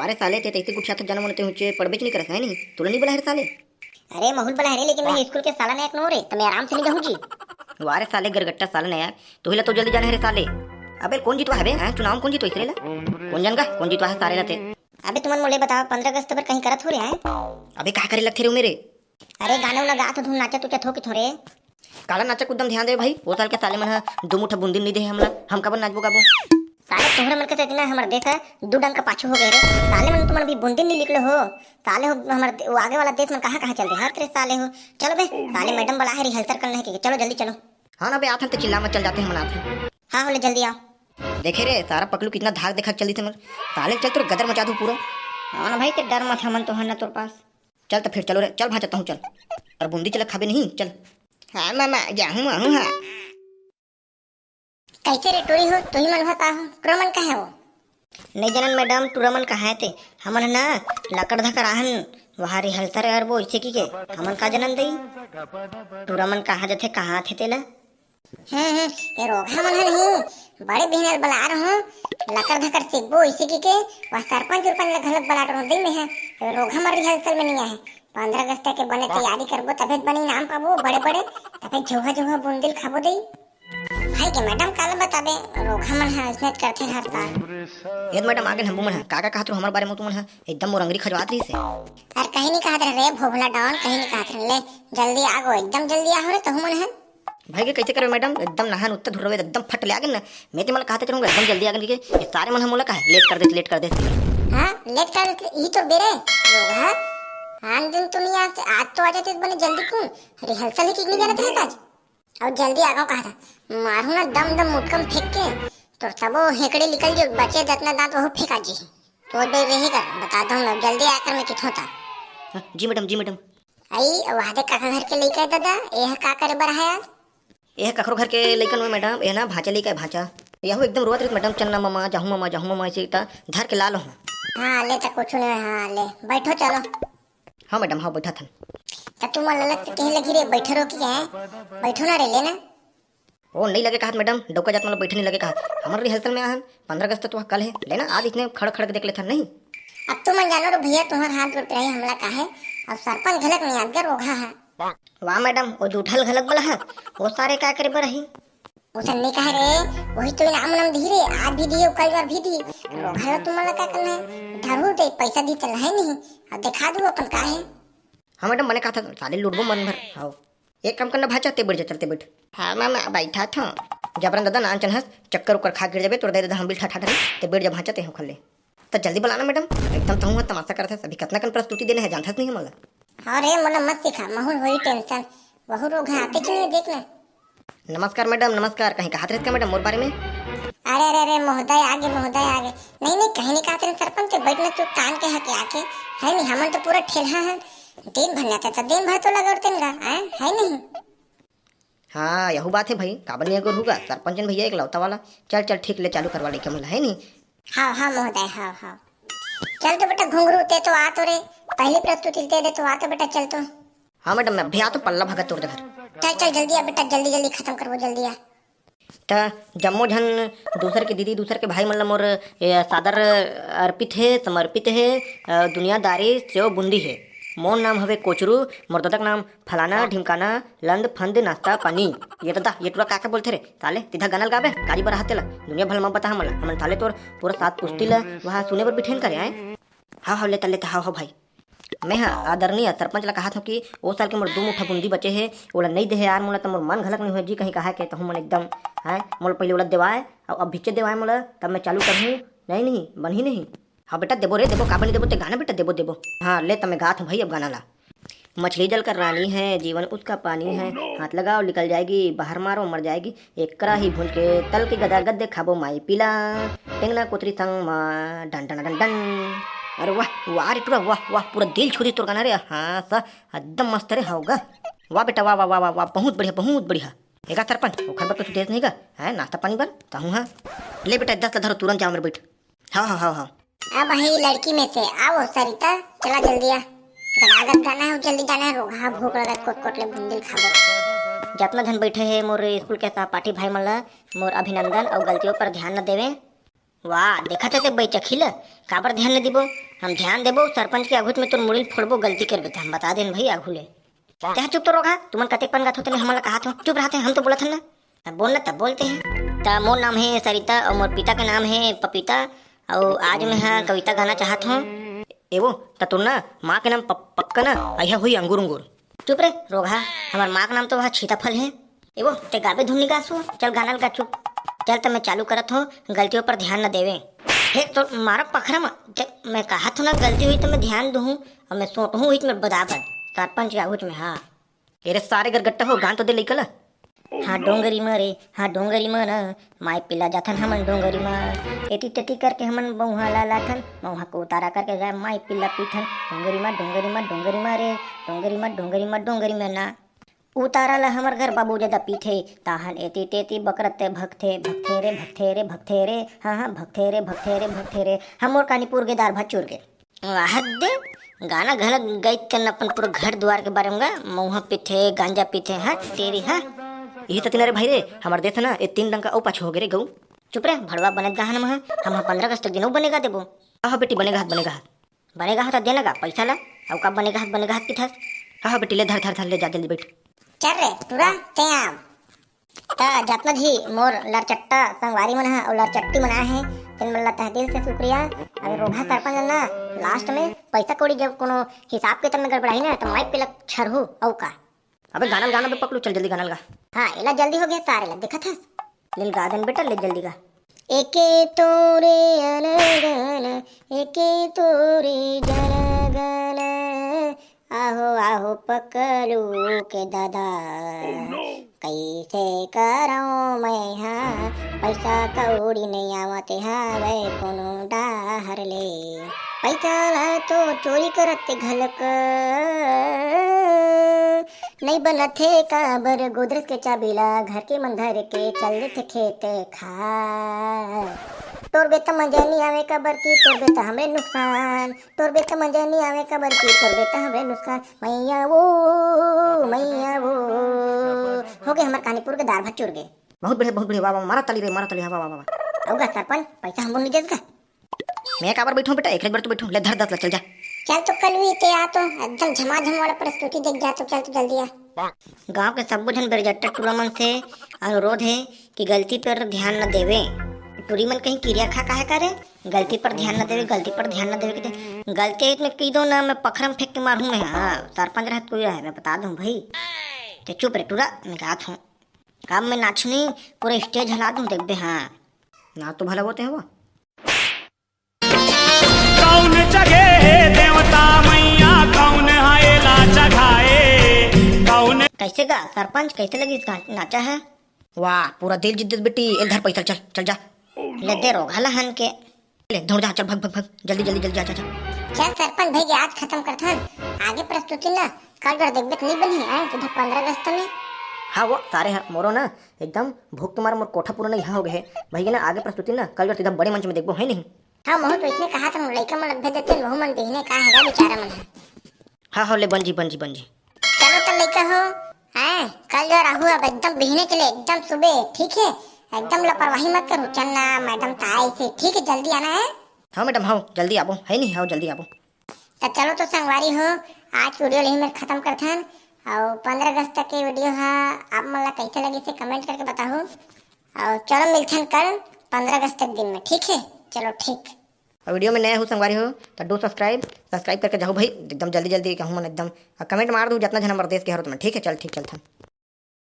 वारे साले ते तैसे कुछ जन्म होते हुए पढ़बेच नहीं करत है नहीं तुला नहीं बोला है रे साले। अरे माहौल बना है लेकिन मैं स्कूल के साला ने एक नो रे तो मैं आराम से नहीं जाऊँ जी। वारे साले गरगट्टा साला ने यार तो हिला तो जल्दी जाना है रे साले। अबे कौन जीतवा है बे हैं चुनाव कौन जीतो इसरे ला कौन जानगा कौन जीतवा है सारे लाते। अबे तुमन मोले बताओ 15 अगस्त पर कहीं करत हो रहा है। अबे का करे लगते रे मेरे। अरे गाना उना गा तो धूम नाचा तुचा थो कि थोरे। काला नाचक उदम ध्यान दे भाई वो साल के साले मन दो मुठा बूंदी नहीं दे हमला हम कबर नाचबो गाबो। साले तोहरे मन के इतना हमर देश है दो डंग का पाछू हो गए रे। साले मन तुमन भी बूंदी नहीं निकले हो। साले हो हमर वो आगे वाला देश में कहां चल रहे हर तेरे साले हो। चलो बे साले मैडम बुला है रिहर्सल करने के चलो जल्दी चलो। हाँ ना बे आथन तो चिल्ला मत चल जाते हैं मनाते। हाँ बोले जल्दी आओ। देखे रे सारा पकलू कितना धाक देखा चल दी थे मर साले चल तो गदर मचा दूं पूरा। हाँ ना भाई तेरे डर मत हमन तो है ना तोर पास। चल तो फिर चलो रे चल भाजता हूँ चल और बूंदी चल खाबे नहीं चल। हाँ मामा जाहूँ आहूँ हाँ कैसे रे टोरी हो तू ही मन भता हो टुरमन का है वो। नहीं जनन मैडम टुरमन का है ते हमन ना लकड़ धकर आहन वहाँ रिहर्सल यार वो इसे की के हमन का जनन दई टुरमन कहाँ जथे कहाँ थे तेला। ये रोगा मन है नहीं बड़े बिहनल बला रहो लकड़ धकर सिब्बो इसे की के वह सरपंच उरपंच ले घलक बला रहो दई में है रोगा मर रिहर्सल में नहीं है 15 अगस्त के बने तैयारी करबो तबे बनी नाम पाबो बड़े बड़े तबे झोहा झोहा बूंदिल खाबो दई। भाई के मैडम काल बताबे रोगा मन है इसने करते हर साल। ये मैडम आगे हम मन है काका कहा तो हमारे बारे में तुम है एकदम मोरंगरी खजवात रही से। यार कहीं नहीं कहत रे भोभला डाउन कहीं नहीं कहत ले जल्दी आगो एकदम जल्दी आ हो रे तहु मन है। भाई के कैसे करो मैडम एकदम नहान उत्तर धुरवे एकदम फट ले आगे ना मैं तो मतलब कहते रहूंगा एकदम जल्दी आगे के सारे मन हम मोला कहा लेट कर दे। हां लेट कर दे ई तो बेरे रोगा हां दिन तुम आज तो आ जाते बने जल्दी क्यों रिहर्सल ही की नहीं जाना था आज और जल्दी आ गओ कहा था मारू ना दम दम मुटकम फेंक के तो सबो हेकड़े निकल जो बचे जितना दांत वो फेंका जी तो दे रही कर बता दो मैं जल्दी आकर मैं किथों था। जी मैडम आई वादे काका घर के लेके दादा यह का करे बर है आज यह कखरो घर के लेकर में मैडम ये ना भाचा लेकर भाचा यह एकदम रोत रही मैडम चन्ना मामा जाहूँ मामा ऐसे धर के लाल हूँ। हाँ ले तो कुछ नहीं हाँ ले बैठो चलो। हाँ मैडम हाँ बैठा था तब तुम ललक से कहीं लगी रे बैठो रो की है बैठो ना रे लेना। ओ नहीं लगे कहा मैडम डोका जात मतलब बैठने लगे कहा हमारे रिहर्सल में आहन 15 अगस्त तो कल है लेना आज इतने खड़ देख लेता नहीं। अब तुम जानो रो भैया तुम्हारे हाथ जोड़ पे हमला का है अब सरपंच घलक नहीं यादगार रोगा है। वाह मैडम वो जूठल घलक बोला है वो सारे क्या करे रही उसे नहीं कह रे वही तो नाम धीरे आज भी दिए कल बार भी दी रोगा तुम्हारा क्या करना है ढारू दे पैसा दी चल है नहीं अब दिखा दो अपन का है। हाँ मैडम मैंने कहा था साले लूटबो मन भर। हाँ एक काम करना भाचा ते बैठ जा चलते बैठ। हाँ मामा बैठा था जबरन दादा नान चल हंस चक्कर उकर खा गिर जाबे तोड़ दे हम बिल ठाठा ते बैठ जा भाचा ते हो खले तो जल्दी बुलाना मैडम एकदम तहु तमाशा करत अभी कितना कन प्रस्तुति देने है जानता नहीं मला। हाँ रे मोला मत सिखा माहौल होई टेंशन बहु रोग है आते क्यों देखना। नमस्कार मैडम नमस्कार कहीं कहा थे मैडम मोर बारे में। अरे महोदय आगे नहीं कहीं नहीं कहते सरपंच बैठना चुप कान के हके आके है नहीं हमन तो पूरा ठेला है दिन भर जाता था दिन भर तो लगड़ते है नहीं। हाँ यही बात है भाई काबल नहीं अगर होगा सरपंच भैया एक लौता वाला चल ठीक ले चालू करवा ले क्या मिला है नहीं। हाँ महोदय हाँ चल तो बेटा घुंघरू ते तो आ तो रे पहली प्रस्तुति दे दे तो आ तो बेटा चल तो। हाँ मैडम मैं भैया तो पल्ला भगत तोड़ घर चल जल्दी आ बेटा जल्दी खत्म करवो जल्दी आ। तो जम्मो झन दूसर के दीदी दूसर के भाई मतलब मोर सादर अर्पित है समर्पित है दुनियादारी सेव बुंदी है मोर नाम हवे कोचरू मोर दादा नाम फलाना ढिमकाना लंद फंद नाश्ता पानी ये दादा ये टूरा काका बोलते रे ताले तिधा गानल गाबे काजी पर हाथे ला दुनिया भल में बता हमन ताले तोर पूरा साथ पुस्ती ला वहाँ सुने पर बिठेन करे आए। हाँ लेता हाँ भाई मैं हाँ आदरणीय सरपंच ला कहा था कि वो साल के मोर 2 मुठा बूंदी बचे है ओला नहीं दे यार मोला तो मोर मन घलक नहीं हो जी कहीं कहा के तो मन एकदम है मोला पहले ओला देवाए और अब भिचे देवाए मोला तब मैं चालू करूँ नहीं बन ही नहीं। हाँ बेटा देबो रे देबो काबन देबो ते गाना बेटा देबो हाँ ले तब मैं गात हूँ भाई अब गाना ला। मछली जल कर रानी है जीवन उसका पानी है हाथ लगाओ निकल जाएगी बाहर मारो मर जाएगी एक कड़ाही भून के तल के गदा गद्दे खाबो माई पीला टेंगना कोतरी संग माँ डन डन डन डन। अरे वाह रे टूरा वाह पूरा दिल छू दी तोर गाना रे। हाँ सा एकदम मस्त रे होगा वाह बेटा वाह बहुत बढ़िया एका सरपंच ओखर पर कुछ देश नहीं का है नाश्ता पानी बन ताहूँ। हाँ ले बेटा 10 धरो तुरंत जाओ मेरे बैठ। हाँ अब वही लड़की में से आओ सरिता चला जल्दी आ गदागद गाना है जल्दी जाना है रोगा भूख लगा कोट ले बूंदी खाबो। जितना जन बैठे है मोर स्कूल के सहपाठी भाई मन ला मोर अभिनंदन और गलतियों पर ध्यान न देवे वाह देखा थे बैचखिल काबर ध्यान न दिबो। हम ध्यान देबो सरपंच के आघुत में तोर मुड़िल फोड़बो गलती करबे त हम बता देन भाई आघु ले। चाहे चुप तो रोगा तुमन कते पन गात होते ने हमला कहा तो चुप रहते हम तो बोलत हन ना। अब बोलना तब बोलते हैं। ता मोर नाम है सरिता और मोर पिता का नाम है पपीता और आज मैं हाँ कविता गाना चाहत हूँ। एवो ततुर ना माँ के नाम पक्का ना अहिया हुई अंगूर अंगूर। चुप रे रोगा हमार माँ का नाम तो वह सीताफल है। एवो ते गाबे धुन निकासो चल गाना लगा चुप। चल तो मैं चालू करत हूँ गलतियों पर ध्यान न देवे। हे तो मारा पखरा मैं कहा था ना गलती हुई तो मैं ध्यान दूँ और मैं सोट हूँ मैं बदाबर सरपंच के आघुच में। हाँ एरे सारे गरगट्टा हो गान तो दे लइकला। हाँ डोंगरी मरे हाँ डोंगरी मर माय पिला जाथन हमन डोंगरी मार एटी टेटी करके हमन बहुहा ला लाथन मऊहा को उतारा करके जाए माय पिला पीथन डोंगरी मार डोंगरी मार डोंगरी मारे डोंगरी मार डोंगरी मार डोंगरी में ना उतारा ला हमर घर बाबू जदा पीथे ताहन एती तेती बकरते भगथे भगथे रे भगथे रे भगथे रे हाँ हाँ भगथे रे भगथे रे भगथे रे हम और कानीपुर के दार भात चूर के हद दे गाना गलत गई तन अपन पूरा घर द्वार के बारे में गा मऊहा पीथे गांजा पीथे हाँ तेरी हाँ। यही तो तिनारे भाई रे हमार देश ना ये 3 रंग का ओ पाछ हो गए रे गऊ। चुप रे भड़वा बने गहन में हम 15 अगस्त तक दिनों बनेगा देबो। हाँ बेटी बनेगा हाथ बनेगा हाथ। बनेगा हाथ देना का पैसा ला और कब बनेगा हाथ की था। हाँ बेटी ले धर धर धर ले जा जल्दी बैठ। चल रे तुरा ते आव ता जतना जी मोर लड़चट्टा संगवारी मन है और लड़चट्टी मना है तिन मल्ला तह दिल से शुक्रिया। अगर रोभा सरपंच ना लास्ट में पैसा कौड़ी जब कोनो हिसाब के तब में गड़बड़ाई ना तो माइक पे लग छरहू औ का। अबे गाना गाना पे पकड़ू चल जल्दी गाना लगा। हाँ इला जल्दी हो गया सारे ला देखा था लिल गादन बेटा ले जल्दी गा। एके तोरे अनगन एके तोरे जनगन आहो आहो पकड़ू के दादा कैसे कराऊं मैं हाँ पैसा कौड़ी नहीं आवते हावे कोनो डाहर ले पैसा ला तो चोरी करते घलक नहीं बनथे काबर गोदरेज के चाबीला घर के मंधर के चल देते खेते खा तोर बेटा मजा नहीं आवे कबर की तोर बेटा हमरे नुकसान तोर बेटा मजा नहीं आवे कबर की तोर बेटा हमरे नुकसान मैया वो हो गए हमार कानीपुर के दार भात चुर गए। बहुत बढ़िया वाह वाह मारा ताली रे मारा ताली वाह वाह वाह। होगा सरपंच पैसा हम नहीं देगा। मैं काबर बैठूं बेटा एक बार तो बैठूं ले धर धर चल जा। चल तो कल भी ते आ तो एकदम झमाझम वाला प्रस्तुति देख जा तो चल तो जल्दी आ। गांव के सब जन बेरजट्टा टूरामन से अनुरोध है कि गलती पर ध्यान न देवे। टूरी मन कहीं क्रिया खा काहे करे गलती पर ध्यान न देवे गलती पर ध्यान न देवे के गलती इतने की दो ना मैं पखरम फेंक के मारूं मैं। हाँ सरपंच रहत कोई रहे मैं बता दूं भाई ते चुप रे टूरा मैं गात हूँ काम में नाचनी पूरा स्टेज हिला दूं देख बे। हाँ ना तो भला होते हैं वो कौन जगे देवता मैया कौन हायला जगाए कौन कैसे गा सरपंच कैसे लगी इस नाचा है। वाह पूरा दिल जिद्दत बेटी एक धर पैसा चल चल जा ले दे रोघला हन के ले दौड़ जा चल भग भग भग जल्दी जल्दी जल्दी जा जा चल सरपंच भाई आज खत्म करथन आगे प्रस्तुति ना कल कर देखबे नहीं बनी है सीधा 15 अगस्त में। हाँ वो सारे हैं मोरो ना एकदम भूख तुम्हारा मोर कोठा पूरा यहाँ हो गए है भैया ना आगे प्रस्तुति ना कल सीधा बड़े मंच में देखबो है नहीं। हाँ मोह तो इसने कहा था लड़का मन भेज देते वह मन देखने का है बेचारा मन। हाँ ले बंजी चलो तो लड़का हो हैं कल जो राहु अब एकदम बिहने के लिए एकदम सुबह ठीक है एकदम लापरवाही मत करो चलना मैडम ताई से ठीक है जल्दी आना है। हाँ मैडम हाँ जल्दी आबो है नहीं हाँ जल्दी आबो। तो चलो तो संगवारी हो आज वीडियो यही में खत्म करथन और 15 अगस्त तक की वीडियो है आप मला कैसे लगी से कमेंट करके बताओ और चलो मिलथन कल 15 अगस्त तक दिन में ठीक है। चलो ठीक और वीडियो में नया हो संगवारी हो तो डू सब्सक्राइब करके जाओ भाई एकदम जल्दी कहूँ मन एकदम कमेंट मार दूँ जितना जन हमारे देश के हर तुम्हें ठीक है चल ठीक चलता।